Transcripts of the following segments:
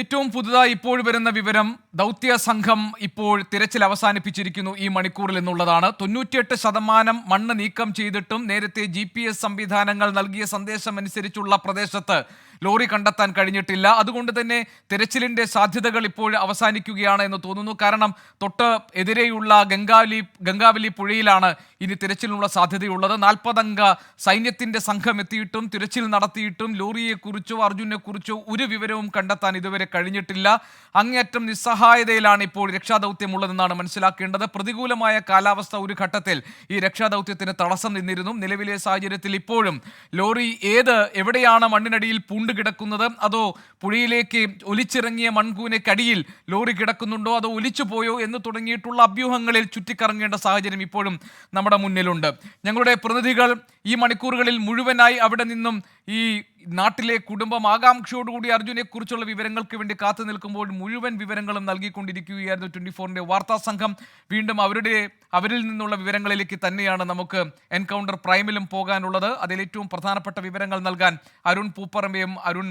ഏറ്റവും പുതുതായി ഇപ്പോൾ വരുന്ന വിവരം ദൗത്യ സംഘം ഇപ്പോൾ തിരച്ചിൽ അവസാനിപ്പിച്ചിരിക്കുന്നു ഈ മണിക്കൂറിൽ എന്നുള്ളതാണ്. 98% മണ്ണ് നീക്കം ചെയ്തിട്ടും നേരത്തെ GPS സംവിധാനങ്ങൾ നൽകിയ സന്ദേശം അനുസരിച്ചുള്ള പ്രദേശത്ത് ലോറി കണ്ടെത്താൻ കഴിഞ്ഞിട്ടില്ല. അതുകൊണ്ട് തന്നെ തിരച്ചിലിന്റെ സാധ്യതകൾ ഇപ്പോൾ അവസാനിക്കുകയാണ് എന്ന് തോന്നുന്നു. കാരണം തൊട്ട് എതിരെയുള്ള ഗംഗാവലി പുഴയിലാണ് ഇനി തിരച്ചിലിനുള്ള സാധ്യതയുള്ളത്. 40 അംഗ സൈന്യത്തിന്റെ സംഘം എത്തിയിട്ടും തിരച്ചിൽ നടത്തിയിട്ടും ലോറിയെക്കുറിച്ചോ അർജുനെക്കുറിച്ചോ ഒരു വിവരവും കണ്ടെത്താൻ ഇതുവരെ കഴിഞ്ഞിട്ടില്ല. അങ്ങേയറ്റം നിസ്സഹായതയിലാണ് ഇപ്പോൾ രക്ഷാദൗത്യം ഉള്ളതെന്നാണ് മനസ്സിലാക്കേണ്ടത്. പ്രതികൂലമായ കാലാവസ്ഥ ഒരു ഘട്ടത്തിൽ ഈ രക്ഷാദൗത്യത്തിന് തടസ്സം നിന്നിരുന്നു. നിലവിലെ സാഹചര്യത്തിൽ ഇപ്പോഴും ലോറി എവിടെയാണ് മണ്ണിനടിയിൽ കിടക്കുന്നത്, അതോ പുഴയിലേക്ക് ഒലിച്ചിറങ്ങിയ മൺകൂനയ്ക്കടിയിൽ ലോറി കിടക്കുന്നുണ്ടോ, അതോ ഒലിച്ചു പോയോ എന്ന് തുടങ്ങിയിട്ടുള്ള അഭ്യൂഹങ്ങളിൽ ചുറ്റിക്കറങ്ങേണ്ട സാഹചര്യം ഇപ്പോഴും നമ്മുടെ മുന്നിലുണ്ട്. ഞങ്ങളുടെ പ്രതിനിധികൾ ഈ മണിക്കൂറുകളിൽ മുഴുവനായി അവിടെ നിന്നും ഈ നാട്ടിലെ കുടുംബം ആകാംക്ഷയോടുകൂടി അർജുനെ കുറിച്ചുള്ള വിവരങ്ങൾക്ക് വേണ്ടി കാത്തു നിൽക്കുമ്പോൾ മുഴുവൻ വിവരങ്ങളും നൽകിക്കൊണ്ടിരിക്കുകയായിരുന്നു 24-ന്റെ വാർത്താ സംഘം. വീണ്ടും അവരിൽ നിന്നുള്ള വിവരങ്ങളിലേക്ക് തന്നെയാണ് നമുക്ക് എൻകൗണ്ടർ പ്രൈമിലും പോകാനുള്ളത്. അതിൽ ഏറ്റവും പ്രധാനപ്പെട്ട വിവരങ്ങൾ നൽകാൻ അരുൺ പൂപ്പറമ്പയും അരുൺ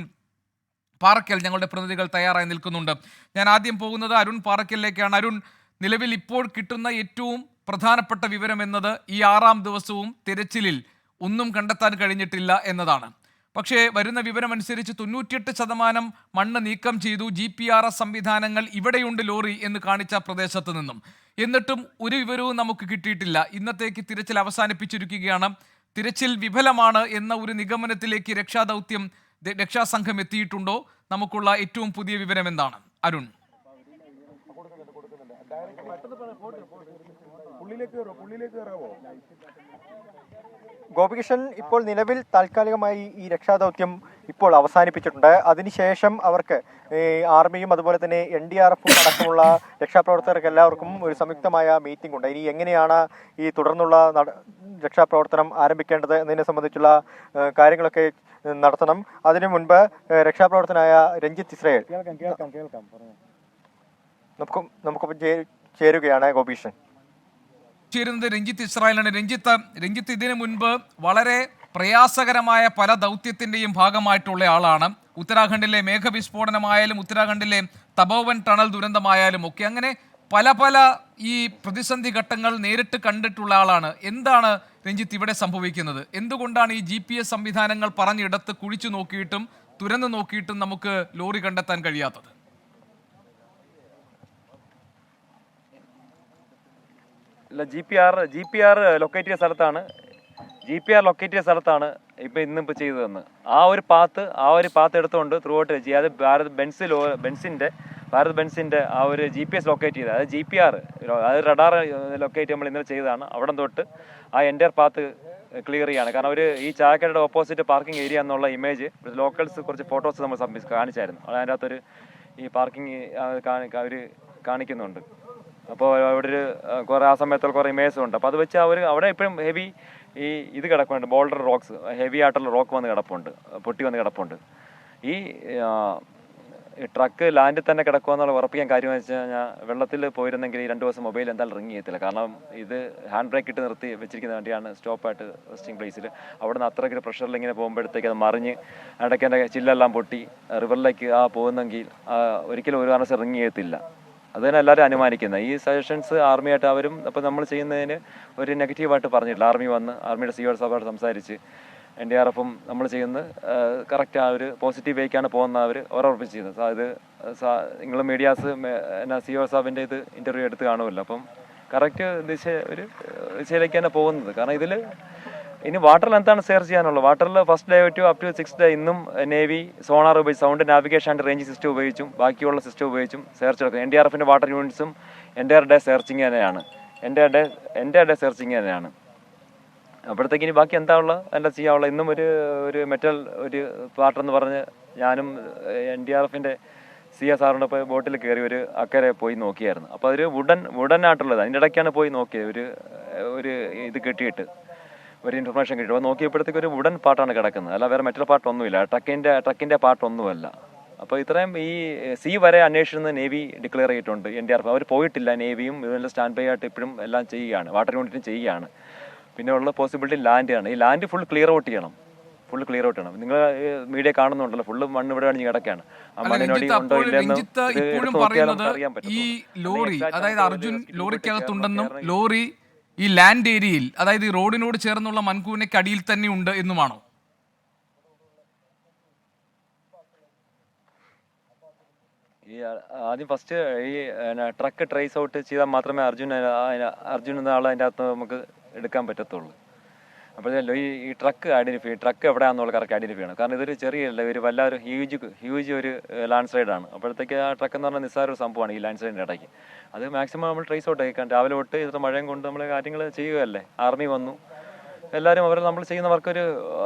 പാറയ്ക്കൽ ഞങ്ങളുടെ പ്രതിനിധികൾ തയ്യാറായി നിൽക്കുന്നുണ്ട്. ഞാൻ ആദ്യം പോകുന്നത് അരുൺ പാറയ്ക്കലിലേക്കാണ്. അരുൺ, നിലവിൽ ഇപ്പോൾ കിട്ടുന്ന ഏറ്റവും പ്രധാനപ്പെട്ട വിവരം എന്നത് ഈ 6-ാം ദിവസവും തിരച്ചിലിൽ ഒന്നും കണ്ടെത്താൻ കഴിഞ്ഞിട്ടില്ല എന്നതാണ്. പക്ഷേ വരുന്ന വിവരമനുസരിച്ച് 98% മണ്ണ് നീക്കം ചെയ്തു. GPRS സംവിധാനങ്ങൾ ഇവിടെയുണ്ട് ലോറി എന്ന് കാണിച്ച പ്രദേശത്ത് നിന്നും. എന്നിട്ടും ഒരു വിവരവും നമുക്ക് കിട്ടിയിട്ടില്ല. ഇന്നത്തേക്ക് തിരച്ചിൽ അവസാനിപ്പിച്ചിരിക്കുകയാണ്. തിരച്ചിൽ വിഫലമാണ് എന്ന ഒരു നിഗമനത്തിലേക്ക് രക്ഷാസംഘം എത്തിയിട്ടുണ്ടോ? നമുക്കുള്ള ഏറ്റവും പുതിയ വിവരം എന്താണ് അരുൺ? ഗോപികൃഷ്ണൻ, ഇപ്പോൾ നിലവിൽ താൽക്കാലികമായി ഈ രക്ഷാദൗത്യം ഇപ്പോൾ അവസാനിപ്പിച്ചിട്ടുണ്ട്. അതിനുശേഷം അവർക്ക് ആർമിയും അതുപോലെ തന്നെ NDRF അടക്കമുള്ള രക്ഷാപ്രവർത്തകർക്ക് എല്ലാവർക്കും ഒരു സംയുക്തമായ മീറ്റിംഗ് ഉണ്ട്. ഇനി എങ്ങനെയാണ് ഈ തുടർന്നുള്ള രക്ഷാപ്രവർത്തനം ആരംഭിക്കേണ്ടത് എന്നതിനെ സംബന്ധിച്ചുള്ള കാര്യങ്ങളൊക്കെ നടത്തണം. അതിനു മുൻപ് രക്ഷാപ്രവർത്തനായ രഞ്ജിത്ത് ഇസ്രായേൽ നമുക്കൊപ്പം ചേരുകയാണ്. ഗോപികൃഷ്ണൻ ചേരുന്നത് രഞ്ജിത്ത് ഇസ്രായേലാണ്. രഞ്ജിത്ത് ഇതിനു മുൻപ് വളരെ പ്രയാസകരമായ പല ദൗത്യത്തിന്റെയും ഭാഗമായിട്ടുള്ള ആളാണ്. ഉത്തരാഖണ്ഡിലെ മേഘവിസ്ഫോടനമായാലും ഉത്തരാഖണ്ഡിലെ തപോവൻ ടണൽ ദുരന്തമായാലും ഒക്കെ അങ്ങനെ പല ഈ പ്രതിസന്ധി ഘട്ടങ്ങൾ നേരിട്ട് കണ്ടിട്ടുള്ള ആളാണ്. എന്താണ് രഞ്ജിത്ത് ഇവിടെ സംഭവിക്കുന്നത്? എന്തുകൊണ്ടാണ് ഈ GPS സംവിധാനങ്ങൾ പറഞ്ഞിടത്ത് കുഴിച്ചു നോക്കിയിട്ടും തുരന്നു നോക്കിയിട്ടും നമുക്ക് ലോറി കണ്ടെത്താൻ കഴിയാത്തത്? GPR ലൊക്കേറ്റ് ചെയ്ത സ്ഥലത്താണ് ഇന്നിപ്പോൾ ചെയ്തതെന്ന്. ആ ഒരു പാത്ത് എടുത്തുകൊണ്ട് ത്രൂ ഔട്ട് ചെയ്യാതെ ഭാരത് ബെൻസിന്റെ ആ ഒരു GPS ലൊക്കേറ്റ് ചെയ്തത്, അത് GPR അത് റഡാർ ലൊക്കേറ്റ് നമ്മൾ ഇന്നലെ ചെയ്തതാണ്. അവിടെ തൊട്ട് ആ എൻ്റയർ പാത്ത് ക്ലിയർ ചെയ്യാണ്. കാരണം ഈ ചായക്കടയുടെ ഓപ്പോസിറ്റ് പാർക്കിംഗ് ഏരിയ എന്നുള്ള ഇമേജ് ലോക്കൽസ് കുറച്ച് ഫോട്ടോസ് നമ്മൾ കാണിച്ചായിരുന്നു. അതിൻ്റെ അകത്തൊരു ഈ പാർക്കിംഗ് അവർ കാണിക്കുന്നുണ്ട്. അപ്പോൾ അവിടെ ആ സമയത്തുള്ള കുറേ ഇമേജസ് ഉണ്ട്. അപ്പോൾ അത് വെച്ച് അവിടെ ഇപ്പോഴും ഹെവി ഇത് കിടപ്പുണ്ട്, ബോൾഡർ റോക്സ്, ഹെവി ആയിട്ടുള്ള റോക്ക് പൊട്ടി വന്ന് കിടപ്പുണ്ട്. ഈ ട്രക്ക് ലാൻഡിൽ തന്നെ കിടക്കുക എന്നുള്ള ഉറപ്പിക്കാൻ കാര്യം വെച്ച് കഴിഞ്ഞാൽ വെള്ളത്തിൽ പോയിരുന്നെങ്കിൽ ഈ 2 ദിവസം മൊബൈൽ എന്തായാലും റിങ് ചെയ്യത്തില്ല. കാരണം ഇത് ഹാൻഡ് ബ്രേക്ക് ഇട്ട് നിർത്തി വെച്ചിരിക്കുന്ന വണ്ടിയാണ് സ്റ്റോപ്പായിട്ട് റെസ്റ്റിംഗ് പ്ലേസിൽ. അവിടെ നിന്ന് അത്രയ്ക്ക് പ്രഷറിൽ ഇങ്ങനെ പോകുമ്പോഴത്തേക്ക് അത് മറിഞ്ഞ് ഇടയ്ക്ക് ചില്ലെല്ലാം പൊട്ടി റിവറിലേക്ക് പോകുന്നെങ്കിൽ ഒരിക്കലും ഒരു കാരണവശാലും റിങ് ചെയ്യത്തില്ല. അത് തന്നെ എല്ലാവരും അനുമാനിക്കുന്നത്. ഈ സജഷൻസ് ആർമിയായിട്ട് അവരും അപ്പോൾ നമ്മൾ ചെയ്യുന്നതിന് ഒരു നെഗറ്റീവായിട്ട് പറഞ്ഞിട്ടില്ല. ആർമിയുടെ CEO സഭയോട് സംസാരിച്ച് NDRFും നമ്മൾ ചെയ്യുന്നത് കറക്റ്റ് ആ ഒരു പോസിറ്റീവ് വേക്കാണ് പോകുന്ന അവർ ഉറപ്പിച്ച് ചെയ്യുന്നത്. അത് നിങ്ങൾ മീഡിയാസ് CEO സാബിൻ്റെ ഇത് ഇൻ്റർവ്യൂ എടുത്ത് കാണുമല്ലോ. അപ്പം കറക്റ്റ് ദിശയിലേക്ക് തന്നെ പോകുന്നത്. കാരണം ഇതിൽ ഇനി വാട്ടറിൽ എന്താണ് സെർച്ച് ചെയ്യാനുള്ളത്? വാട്ടറിൽ first day to up to 6th day ഇന്നും നേവി സോണാർ ഉപയോഗിച്ച് sound navigation and range system ഉപയോഗിച്ചും ബാക്കിയുള്ള സിസ്റ്റം ഉപയോഗിച്ചും സെർച്ച് എടുക്കും. NDRFിൻ്റെ വാട്ടർ യൂണിറ്റ്സും എൻ്റെ ഡേ സെർച്ചിങ് തന്നെയാണ്. അപ്പോഴത്തേക്ക് ഇനി ബാക്കി എന്താ ചെയ്യാനുള്ള? ഇന്നും ഒരു മെറ്റൽ ഒരു പാർട്ടെന്ന് പറഞ്ഞ് ഞാനും NDRFിൻ്റെ CSRൻ്റെ ബോട്ടിൽ കയറി ഒരു അക്കരെ പോയി നോക്കിയായിരുന്നു. അപ്പോൾ അതൊരു വുഡൻ ആയിട്ടുള്ളത്. അതിൻ്റെ ഇടയ്ക്കാണ് പോയി നോക്കിയത്. ഒരു ഇത് കെട്ടിയിട്ട് ഒരു ഇൻഫർമേഷൻ കിട്ടും. അപ്പോൾ നോക്കിയപ്പോഴത്തേക്ക് ഒരു വുഡൻ പാർട്ടാണ് കിടക്കുന്നത്, അല്ല വേറെ മെറ്റൽ പാർട്ടൊന്നുമില്ല, ട്രക്കിൻ്റെ പാർട്ടൊന്നുമല്ല. അപ്പോൾ ഇത്രയും ഈ വരെ അന്വേഷിച്ചെന്ന് നേവി ഡിക്ലെയർ ചെയ്തിട്ടുണ്ട്. NDRF അവർ പോയിട്ടില്ല. നേവിയും ഇതെല്ലാം സ്റ്റാൻഡ് ബൈ ആയിട്ട് ഇപ്പോഴും എല്ലാം ചെയ്യുകയാണ്, വാട്ടർ യൂണിറ്റും ചെയ്യുകയാണ്. പിന്നെ ഉള്ള പോസിബിലിറ്റി ലാൻഡാണ്. ഈ ലാൻഡ് ഫുൾ ക്ലിയർ ഔട്ട് ചെയ്യണം. ഫുള്ള് ക്ലിയർ ഔട്ട് ചെയ്യണം. നിങ്ങൾ മീഡിയ കാണുന്നുണ്ടല്ലോ, ഫുള്ള് മണ്ണ് ഇവിടെ അടിഞ്ഞ് കിടക്കുകയാണ്. ആ അല്ല മണ്ണിനടി രഞ്ജിത്ത്, ഉണ്ടോ അപ്പോൾ ഇല്ലെന്ന് രഞ്ജിത്ത് ഇത് ഇപ്പോഴും എടുത്ത് നോക്കിയാൽ പറയുന്നത് നമുക്ക് അറിയാൻ ഈ പറ്റത്തുള്ളൂ. ലോറി, എക്സാക്ട് അതായത് നമുക്ക് അർജുൻ ഒരു ലോറിക്കകത്തുണ്ടെന്നും കയറണമെങ്കിൽ ലോറി ഈ ലാൻഡ് ഏരിയയിൽ, അതായത് ഈ റോഡിനോട് ചേർന്നുള്ള മൺകൂനയ്ക്ക് അടിയിൽ തന്നെ ഉണ്ട് എന്നുമാണോ? ഈ ആദ്യം ഫസ്റ്റ് ഈ ട്രക്ക് ട്രേസ് ഔട്ട് ചെയ്താൽ മാത്രമേ അർജുൻ എന്ന ആളെ അതിൻ്റെ അകത്ത് നമുക്ക് എടുക്കാൻ പറ്റത്തുള്ളൂ. അപ്പോഴല്ലോ ഈ ട്രക്ക് എവിടെയാണെന്നുള്ള കറക്റ്റ് ഐഡൻറ്റിഫൈ ചെയ്യണം. കാരണം ഇതൊരു ചെറിയല്ല, ഒരു വല്ലാതൊരു ഹ്യൂജ് ഒരു ലാൻഡ് സ്ലൈഡാണ്. അപ്പോഴത്തേക്ക് ആ ട്രക്ക് എന്ന് പറഞ്ഞാൽ നിസ്സാര ഒരു സംഭവമാണ് ഈ ലാൻഡ് സ്ലൈഡിൻ്റെ ഇടയ്ക്ക്. അത് മാക്സിമം നമ്മൾ ട്രേസ് ഔട്ട് ആയിക്കാൻ രാവിലെ തൊട്ട് ഇത്ര മഴയും കൊണ്ട് നമ്മൾ കാര്യങ്ങൾ ചെയ്യുകയല്ലേ. ആർമി വന്നു, എല്ലാവരും അവർ നമ്മൾ ചെയ്യുന്ന വർക്കൊരു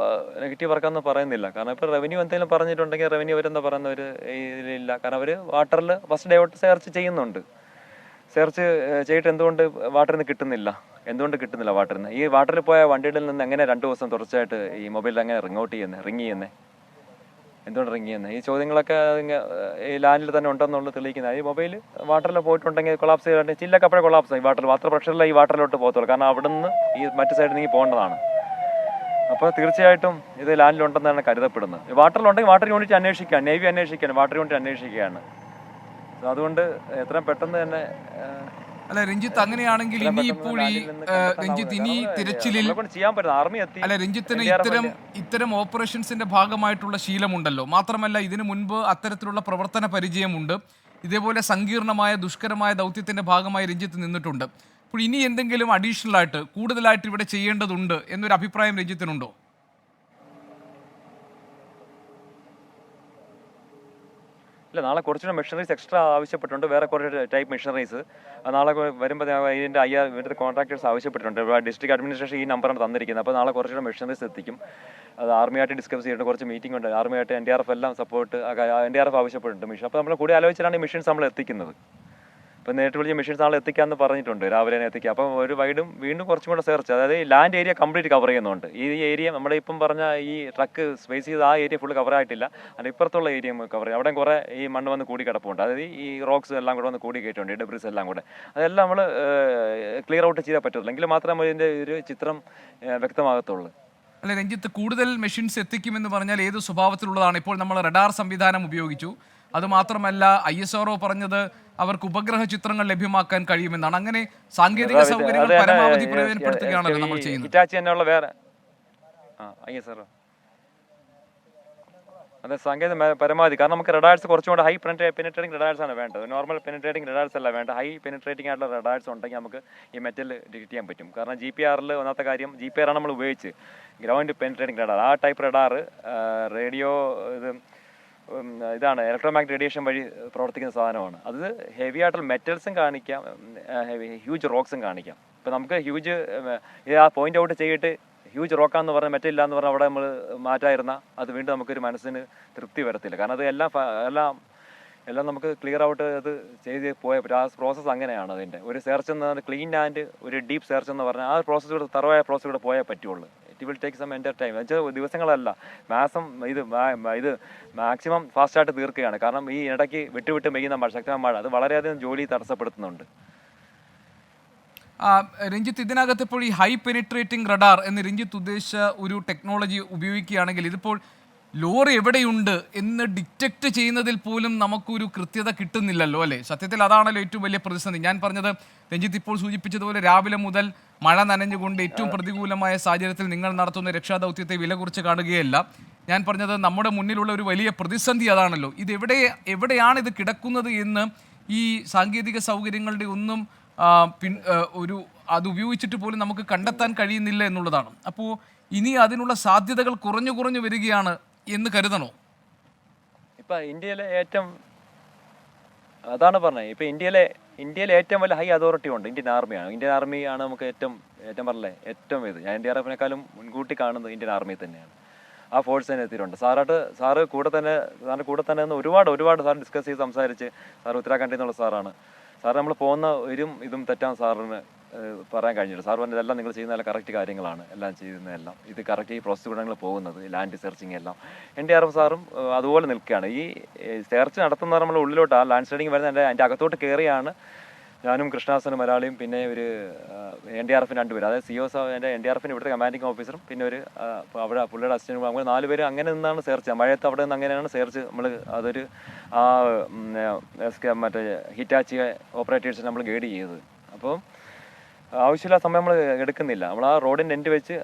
നെഗറ്റീവ് വർക്കാന്ന് പറയുന്നില്ല. കാരണം ഇപ്പോൾ റവന്യൂ എന്തെങ്കിലും പറഞ്ഞിട്ടുണ്ടെങ്കിൽ റവന്യൂ അവരെന്താ പറയുന്ന ഒരു ഇതിലില്ല. കാരണം അവർ വാട്ടറിൽ ഫസ്റ്റ് ഡേ ഔട്ട് സെർച്ച് ചെയ്യുന്നുണ്ട്. സെർച്ച് ചെയ്തിട്ട് എന്തുകൊണ്ട് വാട്ടറിൽ നിന്ന് കിട്ടുന്നില്ല, വാട്ടറിൽ നിന്ന്? ഈ വാട്ടറിൽ പോയ വണ്ടിയുടെ നിന്ന് എങ്ങനെ 2 ദിവസം തുടർച്ചയായിട്ട് ഈ മൊബൈലിൽ എങ്ങനെ റിങ് ചെയ്യുന്നത്? എന്തുകൊണ്ട് റിങ് ചെയ്യുന്നത്? ഈ ചോദ്യങ്ങളൊക്കെ ഈ ലാൻഡിൽ തന്നെ ഉണ്ടെന്നുള്ളത് തെളിയിക്കുന്നത്. ഈ മൊബൈൽ വാട്ടറിൽ പോയിട്ടുണ്ടെങ്കിൽ കൊളാപ്സ് ചെയ്തിട്ട് ചില്ലൊക്കെ അപ്പോഴേ കൊളാപ്സ് ആയി. വാട്ടർ പ്രഷറിൽ ഈ വാട്ടറിലോട്ട് പോകത്തുള്ളൂ. കാരണം അവിടെ നിന്ന് ഈ മറ്റു സൈഡിൽ നിന്ന് പോകേണ്ടതാണ്. അപ്പോൾ തീർച്ചയായിട്ടും ഇത് ലാൻഡിലുണ്ടെന്നാണ് കരുതപ്പെടുന്നത്. വാട്ടറിലുണ്ടെങ്കിൽ വാട്ടർ യൂണിറ്റ് അന്വേഷിക്കുകയാണ്, നേവി അന്വേഷിക്കുകയാണ്, വാട്ടർ യൂണിറ്റ് അന്വേഷിക്കുകയാണ്. അതുകൊണ്ട് എത്രയും പെട്ടെന്ന് തന്നെ അല്ല രഞ്ജിത്ത്, അങ്ങനെയാണെങ്കിൽ ഇനി ഇപ്പോൾ ഈ രഞ്ജിത്ത് ഇനി തിരച്ചിലിൽ ചെയ്യാൻ പറ്റും. ആർമി എത്തി. അല്ല രഞ്ജിത്തിന് ഇത്തരം ഓപ്പറേഷൻസിന്റെ ഭാഗമായിട്ടുള്ള ശീലമുണ്ടല്ലോ. മാത്രമല്ല ഇതിനു മുൻപ് അത്തരത്തിലുള്ള പ്രവർത്തന പരിചയമുണ്ട്. ഇതേപോലെ സങ്കീർണമായ ദുഷ്കരമായ ദൗത്യത്തിന്റെ ഭാഗമായി രഞ്ജിത്ത് നിന്നിട്ടുണ്ട്. അപ്പോൾ ഇനി എന്തെങ്കിലും അഡീഷണൽ ആയിട്ട് കൂടുതലായിട്ട് ഇവിടെ ചെയ്യേണ്ടതുണ്ട് എന്നൊരു അഭിപ്രായം രഞ്ജിത്തിനുണ്ടോ? ഇല്ല, നാളെ കുറച്ചുകൂടെ മെഷീനറീസ് എക്സ്ട്രാ ആവശ്യപ്പെട്ടുണ്ട്. വേറെ കുറച്ച് ടൈപ്പ് മെഷീനറീസ് നാളെ വരുമ്പോൾ ഇതിൻ്റെ ഇവിടുത്തെ കോൺട്രാക്ടേഴ്സ് ആവശ്യപ്പെട്ടിട്ടുണ്ട്. ഡിസ്ട്രിക്ട് അഡ്മിനിസ്ട്രേഷൻ ഈ നമ്പറാണ് തന്നിരിക്കുന്നത്. അപ്പോൾ നാളെ കുറച്ചുകൂടെ മെഷീനറീസ് എത്തിക്കും. അത് ആർമിയായിട്ട് ഡിസ്കസ് ചെയ്തിട്ട് കുറച്ച് മീറ്റിംഗ് ഉണ്ട്. ആർമിയായിട്ട് NDRF എല്ലാം സപ്പോർട്ട്, NDRF ആവശ്യപ്പെട്ടിട്ടുണ്ട് മെഷീൻ. അപ്പോൾ നമ്മൾ കൂടി ആലോചിച്ചിട്ടാണ് ഈ മെഷീൻസ് നമ്മൾ എത്തിക്കുന്നത്. ഇപ്പോൾ നേരിട്ട് വിളിച്ച് മെഷീൻസ് നാളെ എത്തിക്കാമെന്ന് പറഞ്ഞിട്ടുണ്ട്, രാവിലെ തന്നെ എത്തിക്കുക. അപ്പോൾ ഒരു വീണ്ടും കുറച്ചും കൂടെ സെർച്ച്, അതായത് ഈ ലാൻഡ് ഏരിയ കംപ്ലീറ്റ് കവർ ചെയ്യുന്നുണ്ട്. ഈ ഏരിയ നമ്മുടെ ഇപ്പം പറഞ്ഞ ഈ ട്രക്ക് സ്പേസ് ചെയ്ത് ആ ഏരിയ ഫുള്ള് കവർ ആയിട്ടില്ല. അതിന് ഇപ്പുറത്തുള്ള ഏരിയ കവർ ചെയ്യും. അവിടെ കുറേ ഈ മണ്ണ് വന്ന് കൂടി കിടപ്പുണ്ട്. അതായത് ഈ റോക്സ് എല്ലാം കൂടെ വന്ന് കൂടി കയറ്റുണ്ട്, ഡെബ്രിസ് എല്ലാം കൂടെ. അതെല്ലാം നമ്മൾ ക്ലിയർ ഔട്ട് ചെയ്താൽ പറ്റുള്ളൂ. എങ്കിൽ മാത്രമേ ഇതിൻ്റെ ഒരു ചിത്രം വ്യക്തമാകത്തുള്ളൂ. അല്ല രഞ്ജിത്ത്, കൂടുതൽ മെഷീൻസ് എത്തിക്കുമെന്ന് പറഞ്ഞാൽ ഏത് സ്വഭാവത്തിലുള്ളതാണ്? ഇപ്പോൾ നമ്മൾ റഡാർ സംവിധാനം ഉപയോഗിച്ചു. അതുമാത്രമല്ല ISRO പറഞ്ഞത് അവർക്ക് ഉപഗ്രഹ ചിത്രങ്ങൾ ലഭ്യമാക്കാൻ കഴിയുമെന്നാണ്. അങ്ങനെ സാങ്കേതിക സൗകര്യങ്ങൾ പരമാവധി പ്രയോജനപ്പെടുത്തുകയാണല്ലോ നമ്മൾ ചെയ്യുന്നത്. ഹിറ്റാച്ചി തന്നെയുള്ള വേറെ ISRO അതെ സാങ്കേതിക പരമാവധി. കാരണം നമുക്ക് റഡാർസ് കുറച്ചുകൂടെ ഹൈ പെനിട്രേറ്റിംഗ് റഡാർസ് ആണ് വേണ്ടത്. നോർമൽ പെനിട്രേറ്റിംഗ് റഡാർസ് അല്ല വേണ്ട, ഹൈ പെനിട്രേറ്റിംഗ് ആയിട്ടുള്ള റഡാർസ് ഉണ്ടെങ്കിൽ നമുക്ക് ഈ മെറ്റൽ ഡിറ്റക്ട് ചെയ്യാൻ പറ്റും. കാരണം GPRൽ ഒന്നാമത്തെ കാര്യം, GPR ആണ് നമ്മൾ ഉപയോഗിച്ച് ഗ്രൗണ്ട് പെനിട്രേറ്റിംഗ് റഡാർ. ആ ടൈപ്പ് റഡാർ റേഡിയോ ഇതാണ് ഇലക്ട്രോമാഗ്നറ്റിക് റേഡിയേഷൻ വഴി പ്രവർത്തിക്കുന്ന സാധനമാണ്. അത് ഹെവി ആയിട്ടുള്ള മെറ്റൽസും കാണിക്കാം, ഹ്യൂജ് റോക്സും കാണിക്കാം. ഇപ്പോൾ നമുക്ക് ഹ്യൂജ് ആ പോയിന്റ് ഔട്ട് ചെയ്തിട്ട് ഹ്യൂജ് റോക്കാന്ന് പറഞ്ഞാൽ മെറ്റൽ ഇല്ല എന്ന് പറഞ്ഞാൽ അവിടെ നമ്മൾ മാറ്റായിരുന്ന അത് വീണ്ടും നമുക്കൊരു മനസ്സിന് തൃപ്തി വരത്തില്ല. കാരണം അത് എല്ലാം നമുക്ക് ക്ലിയർ ഔട്ട് അത് ചെയ്ത് പോയ ആ പ്രോസസ്സ് അങ്ങനെയാണ്. അതിൻ്റെ ഒരു സെർച്ച് എന്ന് പറഞ്ഞാൽ ക്ലീൻ ആൻഡ് ഒരു ഡീപ്പ് സെർച്ച് എന്ന് പറഞ്ഞാൽ ആ പ്രോസസ്സ് കൂടെ തറവായ പ്രോസസ്സ് കൂടെ പോയാൽ പറ്റുള്ളൂ. It will take some enter time. എന്നുവെച്ചാൽ ദിവസങ്ങളല്ല, ഇത് മാക്സിമം ഫാസ്റ്റായിട്ട് തീർക്കുകയാണ്. കാരണം ഈ ഇടയ്ക്ക് വിട്ട് പെയ്യുന്ന ശക്തമായ മഴ അത് വളരെയധികം ജോലി തടസ്സപ്പെടുത്തുന്നുണ്ട്. രഞ്ജിത്ത്, ഇതിനകത്ത് ഇപ്പോൾ ഈ ഹൈ പെനിട്രേറ്റിംഗ് റഡാർ എന്ന് രഞ്ജിത്ത് ഉദ്ദേശിച്ച ഒരു ടെക്നോളജി ഉപയോഗിക്കുകയാണെങ്കിൽ ഇതിപ്പോൾ ലോറി എവിടെയുണ്ട് എന്ന് ഡിറ്റക്റ്റ് ചെയ്യുന്നതിൽ പോലും നമുക്കൊരു കൃത്യത കിട്ടുന്നില്ലല്ലോ അല്ലേ? സത്യത്തിൽ അതാണല്ലോ ഏറ്റവും വലിയ പ്രതിസന്ധി. ഞാൻ പറഞ്ഞത് രഞ്ജിത്ത് ഇപ്പോൾ സൂചിപ്പിച്ചതുപോലെ രാവിലെ മുതൽ മഴ നനഞ്ഞുകൊണ്ട് ഏറ്റവും പ്രതികൂലമായ സാഹചര്യത്തിൽ നിങ്ങൾ നടത്തുന്ന രക്ഷാദൗത്യത്തെ വില കുറിച്ച് കാണുകയല്ല. ഞാൻ പറഞ്ഞത് നമ്മുടെ മുന്നിലുള്ള ഒരു വലിയ പ്രതിസന്ധി അതാണല്ലോ. എവിടെയാണ് ഇത് കിടക്കുന്നത് എന്ന് ഈ സാങ്കേതിക സൗകര്യങ്ങളുടെ ഒന്നും അത് ഉപയോഗിച്ചിട്ട് പോലും നമുക്ക് കണ്ടെത്താൻ കഴിയുന്നില്ല എന്നുള്ളതാണ്. അപ്പോൾ ഇനി അതിനുള്ള സാധ്യതകൾ കുറഞ്ഞു വരികയാണ് എന്ന് കരുതണോ? ഇപ്പം ഇന്ത്യയിലെ അതാണ് പറഞ്ഞത്, ഇപ്പം ഇന്ത്യയിലെ ഏറ്റവും വലിയ ഹൈ അതോറിറ്റി ഉണ്ട് ഇന്ത്യൻ ആർമിയാണ്. ഇന്ത്യൻ ആർമിയാണ് നമുക്ക് ഏറ്റവും ഞാൻ NDRFനേക്കാളും മുൻകൂട്ടി കാണുന്നത് ഇന്ത്യൻ ആർമി തന്നെയാണ്. ആ ഫോഴ്സ് തന്നെ എത്തിയിട്ടുണ്ട്. സാറ് കൂടെ തന്നെ ഒരുപാട് സാർ ഡിസ്കസ് ചെയ്ത് സംസാരിച്ച്, സാർ ഉത്തരാഖണ്ഡിൽ നിന്നുള്ള സാറാണ്. സാർ നമ്മൾ പോകുന്ന ഇതും തെറ്റാൻ സാറിന് പറയാൻ കഴിഞ്ഞില്ല. സാർ പറഞ്ഞത് എല്ലാം നിങ്ങൾ ചെയ്യുന്നതെല്ലാം കറക്റ്റ് കാര്യങ്ങളാണ്, എല്ലാം ചെയ്യുന്നതെല്ലാം ഇത് കറക്റ്റ് ഈ പ്രോസസ് കൂടെ നിങ്ങൾ പോകുന്നത്, ലാൻഡ് സെർച്ചിങ് എല്ലാം. NDRF സാറും അതുപോലെ നിൽക്കുകയാണ്. ഈ സെർച്ച് നടത്തുന്നവർ നമ്മൾ ഉള്ളിലോട്ട് ആ ലാൻഡ് സ്ലൈഡിങ് വരുന്ന അതിൻ്റെ അകത്തോട്ട് കയറിയാണ് ഞാനും കൃഷ്ണാസനും മലയാളിയും പിന്നെ ഒരു NDRF 2 പേര്, അതായത് COs എൻ്റെ NDRF ഇവിടുത്തെ കമാൻഡിങ് ഓഫീസറും പിന്നെ ഒരു അവിടെ പുള്ളിയുടെ അസിസ്റ്റൻറ്റും, അങ്ങനെ 4 പേര് അങ്ങനെ നിന്നാണ് സെർച്ച്. മഴയത്ത് അവിടെ നിന്ന് അങ്ങനെയാണ് സെർച്ച്. നമ്മൾ അതൊരു മറ്റേ ഹിറ്റാച്ചി ഓപ്പറേറ്റേഴ്സിന് നമ്മൾ ഗൈഡ് ചെയ്തത്. അപ്പോൾ ആവശ്യമില്ല സമയം നമ്മൾ എടുക്കുന്നില്ല. നമ്മൾ ആ റോഡിൻ്റെ എൻഡ് വെച്ച്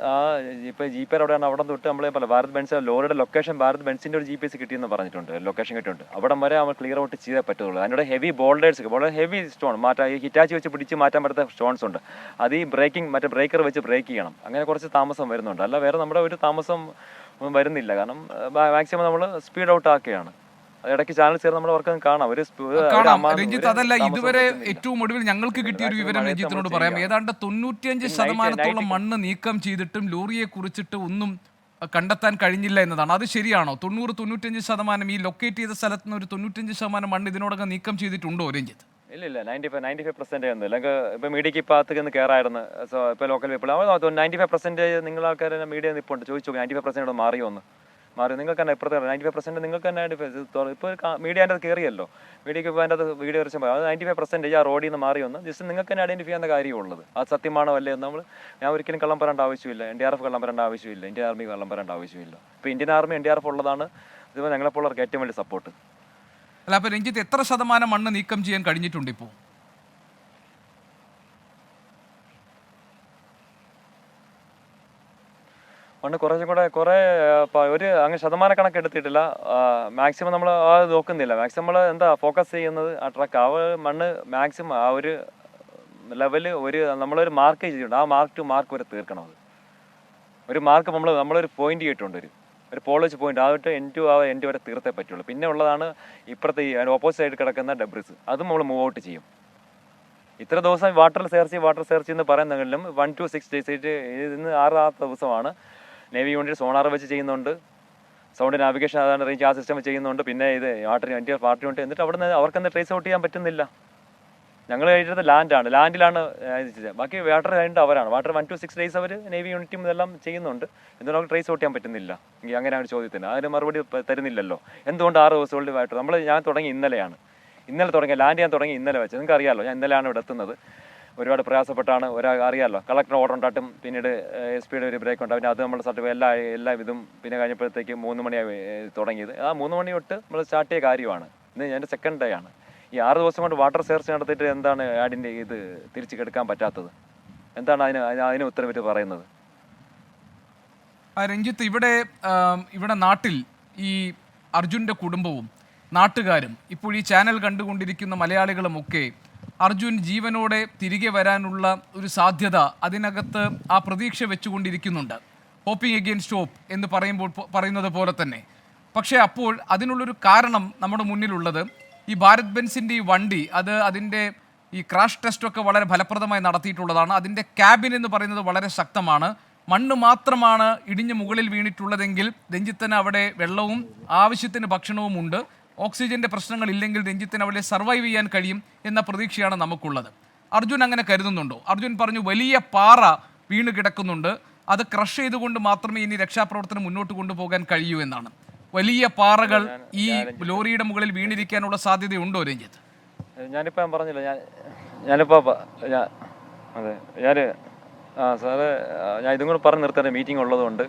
ഇപ്പോൾ GPS അവിടെയാണ്, അവിടെ തൊട്ട് നമ്മൾ ഭാരത് ബെൻസ് ലോറിയുടെ ലൊക്കേഷൻ ഭാരത് ബെൻസിൻ്റെ ഒരു GPS കിട്ടിയെന്ന് പറഞ്ഞിട്ടുണ്ട്, ലൊക്കേഷൻ കിട്ടിയിട്ടുണ്ട്. അവിടം വരെ നമ്മൾ ക്ലിയർ ഔട്ട് ചെയ്തേ പറ്റുള്ളൂ. അതിനോട് ഹെവി ബോൾഡേഴ്സ്, വളരെ ഹെവി സ്റ്റോൺ മാറ്റാം, ഈ ഹിറ്റാച്ചി വെച്ച് പിടിച്ച് മാറ്റാൻ പറ്റാത്ത സ്റ്റോൺസ് ഉണ്ട്. അത് ഈ മറ്റേ ബ്രേക്കർ വെച്ച് ബ്രേക്ക് ചെയ്യണം. അങ്ങനെ കുറച്ച് താമസം വരുന്നുണ്ട്. അല്ല വേറെ നമ്മുടെ ഒരു താമസം വരുന്നില്ല. കാരണം മാക്സിമം നമ്മൾ സ്പീഡ് ഔട്ട് ആക്കുകയാണ്. ഇടയ്ക്ക് ചാനൽ ചേർന്ന് നമ്മുടെ വർക്ക് കാണാം. കാണാം രഞ്ജിത്ത്. അതല്ല, ഇതുവരെ ഏറ്റവും ഒടുവിൽ ഞങ്ങൾക്ക് കിട്ടിയ ഒരു വിവരം രഞ്ജിത്തിനോട് പറയാം. ഏതാണ്ട് 95% മണ്ണ് നീക്കം ചെയ്തിട്ടും ലോറിയെ കുറിച്ചിട്ട് ഒന്നും കണ്ടെത്താൻ കഴിഞ്ഞില്ല എന്നതാണ്. അത് ശരിയാണോ? 90-95% ഈ ലൊക്കേറ്റ് ചെയ്ത സ്ഥലത്ത് നിന്ന് ഒരു 95% മണ്ണ് ഇതിനോടകം നീക്കം ചെയ്തിട്ടുണ്ടോ രഞ്ജിത്ത്? ഇല്ല 95% ഒന്നും ഇല്ല. ഇപ്പൊ മീഡിയക്ക് ഇപ്പൊ അകത്തേക്ക് കയറായിരുന്നു. ഇപ്പൊ ലോക്കൽ പീപ്പിൾ 95% നിങ്ങൾ ആൾക്കാർ മീഡിയ നിപ്പുണ്ട്. ചോദിച്ചു 95% മാറിയോ? നിങ്ങൾക്ക് തന്നെ ഇപ്പുറത്തെ 95% നിങ്ങൾക്ക് തന്നെ ഇപ്പോൾ മീഡിയ അതിൻ്റെ കയറിയല്ലോ. മീഡിയക്ക് ഇപ്പോൾ അതിൻ്റെ അത് വീഡിയോ വരച്ചപ്പോൾ അത് 95% ആ റോഡിൽ നിന്ന് മാറി വന്ന് ജസ്റ്റ് നിങ്ങൾക്ക് തന്നെ ഐഡൻറ്റിഫൈ ചെയ്യുന്ന കാര്യമുള്ളത്. അത് സത്യമാണോ അല്ലേ എന്ന് ഞാൻ ഒരിക്കലും കള്ളം പറയേണ്ട ആവശ്യമില്ല. NDRF കള്ളം പറയേണ്ട ആവശ്യമില്ല. ഇന്ത്യൻ ആർമി കള്ളം പറയേണ്ട ആവശ്യമില്ല. ഇപ്പോൾ ഇന്ത്യൻ ആർമി NDRF ഉള്ളതാണ് ഇതിപ്പോൾ ഞങ്ങളെപ്പോലുള്ളവർക്ക് ഏറ്റവും വലിയ സപ്പോർട്ട്. അല്ല, അപ്പോൾ രഞ്ജിത്ത് എത്ര ശതമാനം മണ്ണ് നീക്കം ചെയ്യാൻ കഴിഞ്ഞിട്ടുണ്ട് ഇപ്പോൾ? മണ്ണ് കുറച്ചും കൂടെ ഒരു അങ്ങനെ ശതമാനക്കണക്ക് എടുത്തിട്ടില്ല. മാക്സിമം നമ്മൾ നോക്കുന്നില്ല. മാക്സിമം നമ്മൾ എന്താ ഫോക്കസ് ചെയ്യുന്നത് ആ ട്രക്ക്, മണ്ണ് മാക്സിമം ആ ഒരു ലെവല് നമ്മളൊരു മാർക്ക് ചെയ്തിട്ടുണ്ട്. ആ മാർക്ക് ടു മാർക്ക് വരെ തീർക്കണം. അത് ഒരു മാർക്ക് നമ്മളൊരു പോയിന്റ് ചെയ്തിട്ടുണ്ട്, ഒരു പോളിച്ച് പോയിന്റ്. ആയിട്ട് എൻഡ് വരെ തീർത്തേ പറ്റുള്ളൂ. പിന്നെ ഉള്ളതാണ് ഇപ്പുറത്തെ ഈ ഓപ്പോസിറ്റ് സൈഡ് കിടക്കുന്ന ഡെബ്രിസ്. അതും നമ്മൾ മൂവ് ഔട്ട് ചെയ്യും. ഇത്ര ദിവസം വാട്ടർ സെർച്ച് എന്ന് പറയുന്നെങ്കിലും 1 to 6 days ഇന്ന് 6 ദിവസമാണ്. നേവി യൂണിറ്റ് സോണാർ വെച്ച് ചെയ്യുന്നുണ്ട്, സൗണ്ട് നാവിഗേഷൻ അതാണ് റേഞ്ച് ആ സിസ്റ്റം ചെയ്യുന്നുണ്ട്, പിന്നെ ഇത് പാർട്ടി യൂണിറ്റ്. എന്നിട്ട് അവിടെ നിന്ന് അവർക്കെന്താ ട്രേസ് ഔട്ട് ചെയ്യാൻ പറ്റുന്നില്ല. ഞങ്ങൾ കഴിഞ്ഞത് ലാൻഡിലാണ്. ബാക്കി വാട്ടർ കഴിഞ്ഞിട്ട് അവരാണ്. വാട്ടർ 1 to 6 days അവർ നേവി യൂണിറ്റും ഇതെല്ലാം ചെയ്യുന്നുണ്ട്. എന്തുകൊണ്ട് നമുക്ക് ട്രേസ് ഔട്ട് ചെയ്യാൻ പറ്റുന്നില്ല? അങ്ങനെയാണ് ചോദ്യത്തിന്. അതിന് മറുപടി തരുന്നില്ലല്ലോ. എന്തുകൊണ്ട് 6 ദിവസമുള്ളിൽ വാട്ടർ ഞാൻ തുടങ്ങി ഇന്നലെ തുടങ്ങിയ ലാൻഡ് ഞാൻ തുടങ്ങി ഇന്നലെ വെച്ച്. നിങ്ങൾക്ക് അറിയാമല്ലോ, ഞാൻ ഇന്നലെയാണ് ഇവിടെ എത്തുന്നത്. ഒരുപാട് പ്രയാസപ്പെട്ടാണ്. അറിയാമല്ലോ, കളക്ടർ ഓർഡർ ഉണ്ടായിട്ടും പിന്നീട് SP ഒരു ബ്രേക്ക് ഉണ്ട്. പിന്നെ അത് നമ്മൾ എല്ലാ ഇതും പിന്നെ കഴിഞ്ഞപ്പോഴത്തേക്ക് 3 മണിയായി തുടങ്ങിയത്. ആ 3 മണി തൊട്ട് നമ്മൾ സ്റ്റാർട്ട് ചെയ്ത കാര്യമാണ്. ഇന്ന് എൻ്റെ സെക്കൻഡ് ഡേ ആണ്. ഈ 6 ദിവസം കൊണ്ട് വാട്ടർ സെർച്ച് നടത്തിയിട്ട് എന്താണ് ആഡിൻ്റെ ഇത് തിരിച്ചു കെടുക്കാൻ പറ്റാത്തത്? എന്താണ് അതിന് ഉത്തരവിട്ട് പറയുന്നത്? രഞ്ജിത്ത്, ഇവിടെ നാട്ടിൽ ഈ അർജുൻ്റെ കുടുംബവും നാട്ടുകാരും ഇപ്പോൾ ഈ ചാനൽ കണ്ടുകൊണ്ടിരിക്കുന്ന മലയാളികളുമൊക്കെ അർജുൻ ജീവനോടെ തിരികെ വരാനുള്ള ഒരു സാധ്യത അതിനകത്ത് ആ പ്രതീക്ഷ വെച്ചുകൊണ്ടിരിക്കുന്നുണ്ട്. ഹോപ്പിംഗ് എഗെയിൻസ്റ്റ് ഹോപ്പ് എന്ന് പറയുന്നത് പോലെ തന്നെ. പക്ഷേ അപ്പോൾ അതിനുള്ളൊരു കാരണം നമ്മുടെ മുന്നിലുള്ളത് ഈ ഭാരത് ബെൻസിൻ്റെ ഈ വണ്ടി, അതിൻ്റെ ഈ ക്രാഷ് ടെസ്റ്റൊക്കെ വളരെ ഫലപ്രദമായി നടത്തിയിട്ടുള്ളതാണ്. അതിൻ്റെ ക്യാബിൻ എന്ന് പറയുന്നത് വളരെ ശക്തമാണ്. മണ്ണ് മാത്രമാണ് ഇടിഞ്ഞ് മുകളിൽ വീണിട്ടുള്ളതെങ്കിൽ രഞ്ജിത്തിന് അവിടെ വെള്ളവും ആവശ്യത്തിന് ഭക്ഷണവും ഉണ്ട്. ഓക്സിജന്റെ പ്രശ്നങ്ങൾ ഇല്ലെങ്കിൽ രഞ്ജിത്തിന് അവിടെ സർവൈവ് ചെയ്യാൻ കഴിയും എന്ന പ്രതീക്ഷയാണ് നമുക്കുള്ളത്. അർജുൻ അങ്ങനെ കരുതുന്നുണ്ടോ? അർജുൻ പറഞ്ഞു വലിയ പാറ വീണ് കിടക്കുന്നുണ്ട്, അത് ക്രഷ് ചെയ്തുകൊണ്ട് മാത്രമേ ഇനി രക്ഷാപ്രവർത്തനം മുന്നോട്ട് കൊണ്ടുപോകാൻ കഴിയൂ എന്നാണ്. വലിയ പാറകൾ ഈ ലോറിയുടെ മുകളിൽ വീണിരിക്കാനുള്ള സാധ്യതയുണ്ടോ രഞ്ജിത്ത്? ഞാനിപ്പോൾ ഞാൻ പറഞ്ഞില്ല, ഞാനിപ്പോൾ അതെ സാറ് ഞാൻ ഇതും കൂടെ പറഞ്ഞ് നിർത്തേണ്ട മീറ്റിംഗ് ഉള്ളതുകൊണ്ട്.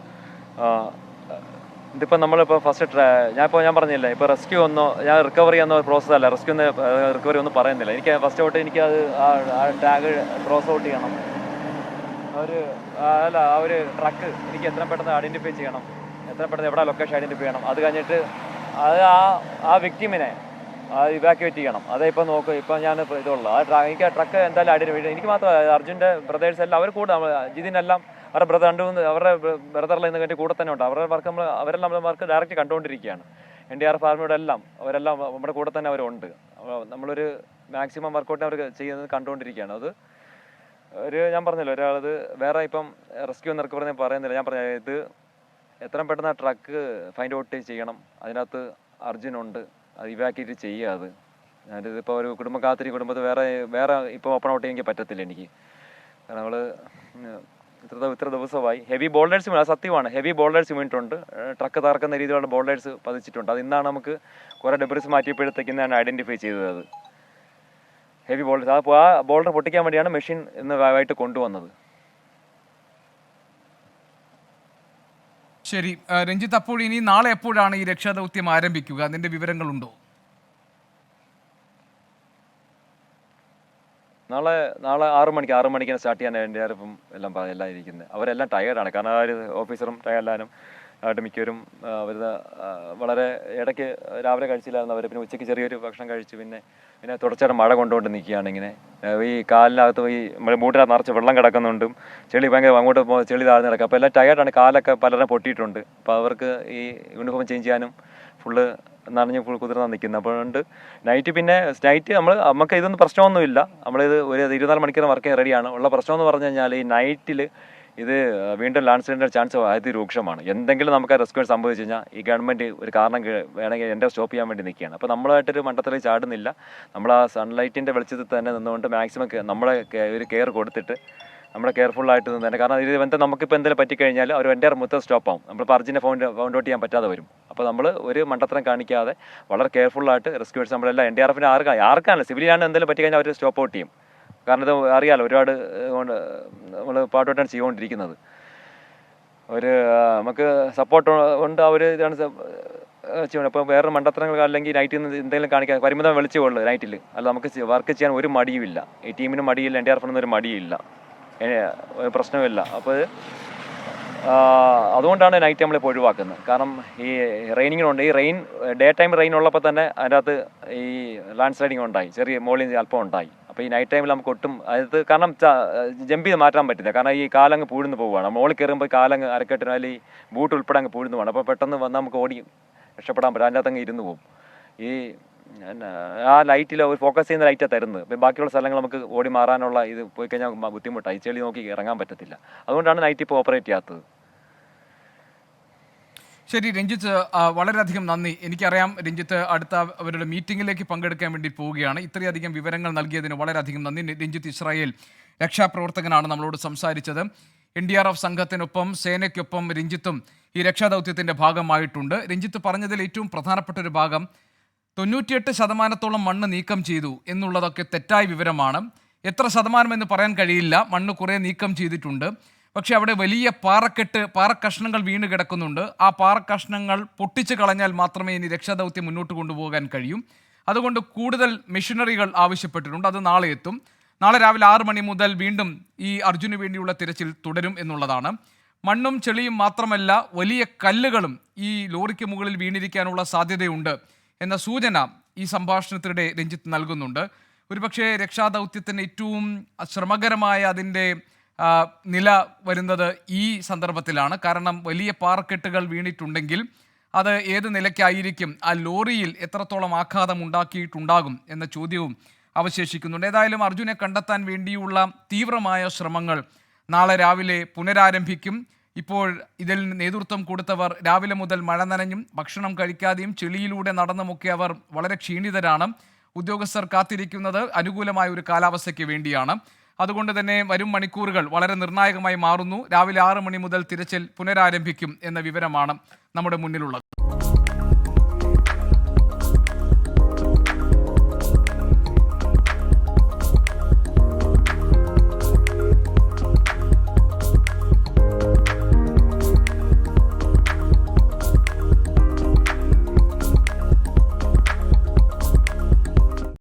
ഇതിപ്പോൾ നമ്മളിപ്പോൾ ഫസ്റ്റ് ഞാൻ പറഞ്ഞില്ല, ഇപ്പോൾ റെസ്ക്യൂ ഞാൻ റിക്കവറി എന്ന പ്രോസസ് അല്ല, റിക്കവറി ഒന്നും പറയുന്നില്ല. എനിക്ക് ഫസ്റ്റ് ഔട്ട് എനിക്കത് ആ ടാഗ് ക്രോസ് ഔട്ട് ചെയ്യണം. ആ ഒരു ട്രക്ക് എനിക്ക് എത്രയും പെട്ടെന്ന് ഐഡൻറ്റിഫൈ ചെയ്യണം, എത്രയും പെട്ടെന്ന് എവിടെ ലൊക്കേഷൻ ഐഡൻറ്റിഫൈ ചെയ്യണം. അത് കഴിഞ്ഞിട്ട് അത് ആ വിക്ടിമിനെ ഇവാക്യുവേറ്റ് ചെയ്യണം. അതേ ഇപ്പോൾ നോക്കും. ഇപ്പം ഞാൻ ഇതുള്ളൂ എനിക്ക് ആ ട്രക്ക് എന്തായാലും ഐഡൻറ്റിഫൈ. എനിക്ക് മാത്രമല്ല, അർജുൻ്റെ ബ്രദേഴ്സ് എല്ലാം അവർ കൂടെ, ജിതിനെല്ലാം അവരുടെ ബ്രദറിൽ നിന്ന് കണ്ടി കൂടെ തന്നെ ഉണ്ട്. അവരുടെ വർക്ക് അവരെല്ലാം നമ്മുടെ വർക്ക് ഡയറക്റ്റ് കണ്ടുകൊണ്ടിരിക്കുകയാണ്. NDRF ആർമിയുടെ അവരെല്ലാം നമ്മുടെ കൂടെ തന്നെ അവരുണ്ട്. നമ്മളൊരു മാക്സിമം വർക്കൗട്ട് അവർ ചെയ്യുന്നത് കണ്ടുകൊണ്ടിരിക്കുകയാണ്. അത് ഞാൻ പറഞ്ഞല്ലോ, ഒരാളത് വേറെ ഇപ്പം റെസ്ക്യൂ എന്ന് റിക്കവറി പറയുന്നില്ല. ഞാൻ പറഞ്ഞ ഇത് എത്രയും പെട്ടെന്ന് ആ ട്രക്ക് ഫൈൻഡ് ഔട്ട് ചെയ്യണം. അതിനകത്ത് അർജുനുണ്ട്, അത് ഇവാക്യുവേറ്റ് ചെയ്യുക. അത് ഞാനിതിപ്പോൾ ഒരു കുടുംബത്തിൽ വേറെ ഇപ്പോൾ ഓപ്പൺ ഔട്ട് ചെയ്യാൻ പറ്റത്തില്ല എനിക്ക്. കാരണം നമ്മൾ ഇത്ര ദിവസമായി ഹെവി ബോൾഡേഴ്സ് സത്യമാണ്, ഹെവി ബോൾഡേഴ്സ് വീണിട്ടുണ്ട്. ട്രക്ക് തകർക്കുന്ന രീതിയിലുള്ള ബോൾഡേഴ്സ് പതിച്ചിട്ടുണ്ട്. അത് ഇന്നാണ് നമുക്ക് കുറേ ഡെബ്രിസ് മാറ്റിയപ്പോഴത്തേക്ക് ഇന്നാണ് ഐഡൻറ്റിഫൈ ചെയ്തത്. അത് ഹെവി ബോൾഡേഴ്സ്. ആ ബോൾഡർ പൊട്ടിക്കാൻ വേണ്ടിയാണ് മെഷീൻ ഇന്ന് ആയിട്ട് കൊണ്ടുവന്നത്. ശരി രഞ്ജിത്ത്, അപ്പോൾ ഇനി നാളെ എപ്പോഴാണ് ഈ രക്ഷാദൗത്യം ആരംഭിക്കുക? അതിന്റെ വിവരങ്ങളുണ്ടോ? നാളെ 6 മണിക്കാണ് സ്റ്റാർട്ട് ചെയ്യാൻ NDRFും എല്ലാം ഇരിക്കുന്നത്. അവരെല്ലാം ടയേർഡാണ്. കാരണം ആ ഒരു ഓഫീസറും എല്ലാവരും ആയിട്ട് മിക്കവരും അവർ വളരെ ഇടയ്ക്ക് രാവിലെ കഴിച്ചില്ലായിരുന്നു അവർ. പിന്നെ ഉച്ചയ്ക്ക് ചെറിയൊരു ഭക്ഷണം കഴിച്ചു. പിന്നെ തുടർച്ചയായിട്ട് മഴ കൊണ്ടുകൊണ്ട് നിൽക്കുകയാണ്. ഇങ്ങനെ ഈ കാലിനകത്ത് ഈ മൂട്ടിനകത്ത് നിറച്ച് വെള്ളം കിടക്കുന്നുണ്ടും ചെളി ഭയങ്കര അങ്ങോട്ട് ചെളി താഴ്ന്ന് കിടക്കുക. അപ്പോൾ എല്ലാം ടയേർഡാണ്. കാലൊക്കെ പലരും പൊട്ടിയിട്ടുണ്ട്. അപ്പോൾ അവർക്ക് ഈ യൂണിഫോം ചേഞ്ച് ചെയ്യാനും ഫുള്ള് നനഞ്ഞ് കുതിർന്നാണ് നിൽക്കുന്നത്. അപ്പോൾ നൈറ്റ് നമുക്ക് ഇതൊന്നും പ്രശ്നമൊന്നുമില്ല. നമ്മളിത് ഒരു 24 മണിക്കൂർ വർക്ക് ചെയ്യാൻ റെഡിയാണ്. ഉള്ള പ്രശ്നമെന്ന് പറഞ്ഞു കഴിഞ്ഞാൽ ഈ നൈറ്റിൽ ഇത് വീണ്ടും ലാൻഡ്സ്ലൈഡിൻ്റെ ചാൻസ് അതിരൂക്ഷമാണ്. എന്തെങ്കിലും നമുക്ക് റെസ്ക്യൂ സംഭവിച്ചു കഴിഞ്ഞാൽ ഈ ഗവൺമെൻറ് ഒരു കാരണം വേണമെങ്കിൽ എൻ്റെ സ്റ്റോപ്പ് ചെയ്യാൻ വേണ്ടി നിൽക്കുകയാണ്. അപ്പോൾ നമ്മളായിട്ടൊരു മണ്ടത്തിലേക്ക് ചാടുന്നില്ല. നമ്മൾ ആ സൺലൈറ്റിൻ്റെ വെളിച്ചത്തിൽ തന്നെ നിന്നുകൊണ്ട് മാക്സിമം നമ്മളെ ഒരു കെയർ കൊടുത്തിട്ട് നമ്മളെ കെയർഫുള്ളായിട്ട് നിന്ന് തന്നെ. കാരണം ഇത് നമുക്കിപ്പോൾ എന്തെങ്കിലും പറ്റിക്കഴിഞ്ഞാൽ അവർ എൻ്റെ മൊത്തം സ്റ്റോപ്പാവും. നമ്മളിപ്പോൾ അർജൻറ്റ് ഫൗണ്ട് ഔട്ട് ചെയ്യാൻ പറ്റാതെ വരും. അപ്പോൾ നമ്മൾ ഒരു മണ്ടത്തരം കാണിക്കാതെ വളരെ കെയർഫുള്ളായിട്ട് റെസ്ക്യൂവേഴ്സ് നമ്മളെല്ലാം NDRFിന് ആർക്കാണ് സിവിലിയാണ് എന്തെങ്കിലും പറ്റിക്കഴിഞ്ഞാൽ അവർ സ്റ്റോപ്പ് ഔട്ട് ചെയ്യും. കാരണം ഇത് അറിയാമല്ലോ, ഒരുപാട് കൊണ്ട് നമ്മൾ പാട്ടോട്ടാണ് ചെയ്തുകൊണ്ടിരിക്കുന്നത്. നമുക്ക് സപ്പോർട്ട് ഉണ്ട്. അവർ ഇതാണ് ചെയ്യണം. അപ്പോൾ വേറെ മണ്ടത്തരങ്ങൾ അല്ലെങ്കിൽ നൈറ്റിൽ നിന്ന് എന്തെങ്കിലും കാണിക്കാൻ പരിമിതം വിളിച്ചേ ഉള്ളൂ നൈറ്റിൽ. അല്ല, നമുക്ക് വർക്ക് ചെയ്യാൻ ഒരു മടിയുമില്ല. ഈ ടീമിന് മടിയില്ല, NDRFിനൊന്നും ഒരു മടിയില്ല, പ്രശ്നമില്ല. അപ്പോൾ അതുകൊണ്ടാണ് നൈറ്റ് നമ്മളിപ്പോൾ ഒഴിവാക്കുന്നത്. കാരണം ഈ റെയിനിങ്ങിനുണ്ട്. ഈ ഡേ ടൈം റെയിൻ ഉള്ളപ്പോൾ തന്നെ അതിനകത്ത് ഈ ലാൻഡ് സ്ലൈഡിങ് ഉണ്ടായി, ചെറിയ മോളിൽ അല്പം ഉണ്ടായി. അപ്പോൾ ഈ നൈറ്റ് ടൈമിൽ നമുക്ക് ഒട്ടും കാരണം ജമ്പ് ചെയ്ത് മാറ്റാൻ പറ്റില്ല. കാരണം ഈ കാലങ്ങ് പൂഴ്ന്ന് പോവുകയാണ്. മോളിൽ കയറുമ്പോൾ കാലങ്ങ് അരക്കെട്ടിനും അല്ലെങ്കിൽ ബൂട്ട് ഉൾപ്പെടെ അങ്ങ് പൂഴ്ന്ന് പോകണം. അപ്പോൾ പെട്ടെന്ന് വന്നാൽ നമുക്ക് ഓടി രക്ഷപ്പെടാൻ പറ്റും. അതിൻ്റെ അകത്തങ്ങ് ഇരുന്ന് പോകും. ഈ ആ ലൈറ്റിൽ ഒരു ഫോക്കസ് ചെയ്യുന്ന ലൈറ്റാണ് തരുന്നത്. അപ്പോൾ ബാക്കിയുള്ള സ്ഥലങ്ങൾ നമുക്ക് ഓടി മാറാനുള്ള ഇത് പോയി കഴിഞ്ഞാൽ ബുദ്ധിമുട്ടായി, ചെളി നോക്കി ഇറങ്ങാൻ പറ്റത്തില്ല. അതുകൊണ്ടാണ് നൈറ്റ് ഇപ്പോൾ ഓപ്പറേറ്റ് ചെയ്യാത്തത്. ശരി രഞ്ജിത്ത്, വളരെയധികം നന്ദി. എനിക്കറിയാം രഞ്ജിത്ത് അടുത്ത അവരുടെ മീറ്റിംഗിലേക്ക് പങ്കെടുക്കാൻ വേണ്ടി പോവുകയാണ്. ഇത്രയധികം വിവരങ്ങൾ നൽകിയതിന് വളരെയധികം നന്ദി. രഞ്ജിത്ത് ഇസ്രായേൽ രക്ഷാപ്രവർത്തകനാണ് നമ്മളോട് സംസാരിച്ചത്. NDRF സംഘത്തിനൊപ്പം സേനയ്ക്കൊപ്പം രഞ്ജിത്തും ഈ രക്ഷാദൗത്യത്തിൻ്റെ ഭാഗമായിട്ടുണ്ട്. രഞ്ജിത്ത് പറഞ്ഞതിൽ ഏറ്റവും പ്രധാനപ്പെട്ട ഒരു ഭാഗം 98% മണ്ണ് നീക്കം ചെയ്തു എന്നുള്ളതൊക്കെ തെറ്റായ വിവരമാണ്. എത്ര ശതമാനം എന്ന് പറയാൻ കഴിയില്ല. മണ്ണ് കുറേ നീക്കം ചെയ്തിട്ടുണ്ട്. പക്ഷേ അവിടെ വലിയ പാറക്കഷ്ണങ്ങൾ വീണ് കിടക്കുന്നുണ്ട്. ആ പാറക്കഷ്ണങ്ങൾ പൊട്ടിച്ച് കളഞ്ഞാൽ മാത്രമേ ഇനി രക്ഷാദൗത്യം മുന്നോട്ട് കൊണ്ടുപോകാൻ കഴിയൂ. അതുകൊണ്ട് കൂടുതൽ മെഷീനറികൾ ആവശ്യപ്പെട്ടിട്ടുണ്ട്. അത് നാളെ എത്തും. നാളെ രാവിലെ 6 മണി മുതൽ വീണ്ടും ഈ അർജുന് വേണ്ടിയുള്ള തിരച്ചിൽ തുടരും എന്നുള്ളതാണ്. മണ്ണും ചെളിയും മാത്രമല്ല, വലിയ കല്ലുകളും ഈ ലോറിക്ക് മുകളിൽ വീണിരിക്കാനുള്ള സാധ്യതയുണ്ട് എന്ന സൂചന ഈ സംഭാഷണത്തിനിടെ രഞ്ജിത്ത് നൽകുന്നുണ്ട്. ഒരുപക്ഷെ രക്ഷാദൗത്യത്തിന് ഏറ്റവും ശ്രമകരമായ അതിൻ്റെ നില വരുന്നത് ഈ സന്ദർഭത്തിലാണ്. കാരണം വലിയ പാറക്കെട്ടുകൾ വീണിട്ടുണ്ടെങ്കിൽ അത് ഏത് നിലയ്ക്കായിരിക്കും, ആ ലോറിയിൽ എത്രത്തോളം ആഘാതം ഉണ്ടാക്കിയിട്ടുണ്ടാകും എന്ന ചോദ്യവും അവശേഷിക്കുന്നുണ്ട്. ഏതായാലും അർജുനെ കണ്ടെത്താൻ വേണ്ടിയുള്ള തീവ്രമായ ശ്രമങ്ങൾ നാളെ രാവിലെ പുനരാരംഭിക്കും. ഇപ്പോൾ ഇതിൽ നേതൃത്വം കൊടുത്തവർ രാവിലെ മുതൽ മഴ നനഞ്ഞും ഭക്ഷണം കഴിക്കാതെയും ചെളിയിലൂടെ നടന്നുമൊക്കെ അവർ വളരെ ക്ഷീണിതരാണ്. ഉദ്യോഗസ്ഥർ കാത്തിരിക്കുന്നത് അനുകൂലമായ ഒരു കാലാവസ്ഥയ്ക്ക് വേണ്ടിയാണ്. അതുകൊണ്ട് തന്നെ വരും മണിക്കൂറുകൾ വളരെ നിർണായകമായി മാറുന്നു. രാവിലെ 6 മണി മുതൽ തിരച്ചിൽ പുനരാരംഭിക്കും എന്ന വിവരമാണ് നമ്മുടെ മുന്നിലുള്ളത്.